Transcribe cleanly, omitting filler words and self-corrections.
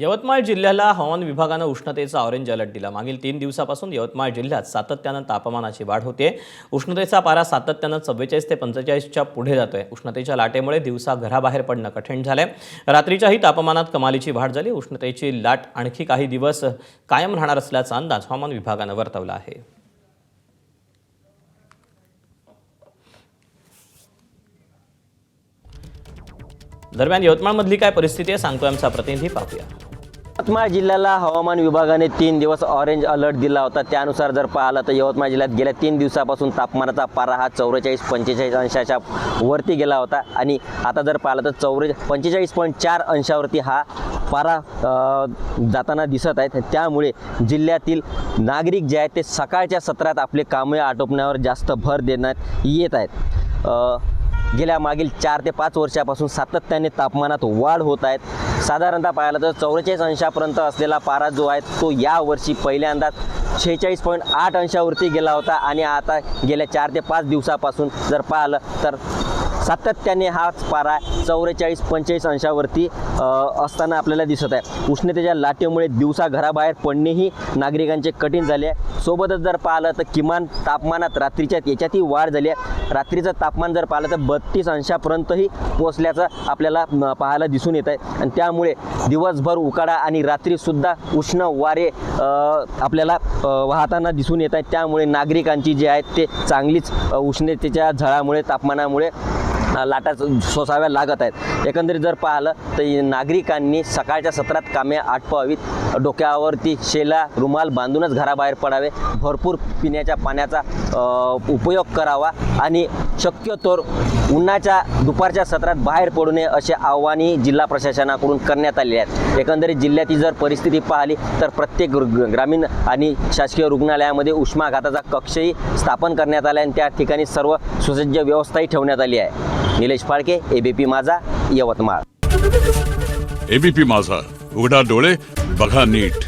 यवतमाळ जिल्ह्याला हवामान विभागानं उष्णतेचा ऑरेंज अलर्ट दिला। मागील 3 दिवसापासून यवतमाळ जिल्ह्यात सातत्यानं तापमानाची वाढ होते। उष्णतेचा पारा सातत्यानं 44 ते 45च्या पुढे जातोय। उष्णतेच्या लाटेमुळे दिवसा घराबाहेर पडणं कठीण झालंय। रात्रीच्याही तापमानात कमालीची वाढ झाली। उष्णतेची लाट आणखी काही दिवस कायम राहणार असल्याचा अंदाज हवामान विभागानं वर्तवला आहे। दरम्यान यवतमाळमधली काय परिस्थिती आहे सांगतोय आमचा प्रतिनिधी, पाहूया। यवतमाळ जिल्ह्याला हवामान विभागाने 3 दिवस ऑरेंज अलर्ट दिला होता। त्यानुसार जर पाहिलं तर यवतमाळ जिल्ह्यात गेल्या 3 दिवसापासून तापमानाचा पारा हा 44-45 अंशाच्या वरती गेला होता आणि आता जर पाहिलं तर 45.4 अंशावरती हा पारा जाताना दिसत आहे। त्यामुळे जिल्ह्यातील नागरिक जे आहेत ते सकाळच्या सत्रात आपले कामे आटोपण्यावर जास्त भर देण्यात येत आहेत। गेल्या मागील 4 ते 5 वर्षापासून सातत्याने तापमानात वाढ होत आहेत। साधारणतः पाहिलं तर 44 अंशापर्यंत असलेला पारा जो आहे तो यावर्षी पहिल्यांदाच 46.8 अंशावरती गेला होता आणि आता गेल्या 4 ते 5 दिवसापासून जर पाहिलं तर सातत्याने हाच पारा 44-45 अंशावरती असताना आपल्याला दिसत आहे। उष्णतेच्या लाटेमुळे दिवसा घराबाहेर पडणेही नागरिकांचे कठीण झाले आहे। सोबतच जर पाहिलं तर किमान तापमानात रात्रीच्या याच्यातही वाढ झाली आहे। रात्रीचं तापमान जर पाहिलं तर 32 अंशापर्यंतही पोहोचल्याचं आपल्याला पाहायला दिसून येत आहे आणि त्यामुळे दिवसभर उकाडा आणि रात्रीसुद्धा उष्ण वारे आपल्याला वाहताना दिसून येत आहेत। त्यामुळे नागरिकांची जी आहेत ते चांगलीच उष्णतेच्या झळामुळे तापमानामुळे लाटा सोसाव्या लागत आहेत। एकंदरीत जर पाहिलं तर नागरिकांनी सकाळच्या सत्रात कामे आटपावीत, डोक्यावरती शेला रुमाल बांधूनच घराबाहेर पडावे, भरपूर पिण्याच्या पाण्याचा उपयोग करावा आणि शक्यतोवर उन्हाच्या दुपारच्या सत्रात बाहेर पडू नये असे आव्हाने जिल्हा प्रशासनाकडून करण्यात आले आहेत। एकंदरीत जिल्ह्याची जर परिस्थिती पाहिली तर प्रत्येक ग्रामीण आणि शासकीय रुग्णालयामध्ये उष्माघाताचा कक्षही स्थापन करण्यात आला आणि त्या ठिकाणी सर्व सुसज्ज व्यवस्थाही ठेवण्यात आली आहे। निलेश फाळके, एबीपी माझा, यवतमाळ। एबीपी माझा, उघडा डोळे बघा नीट।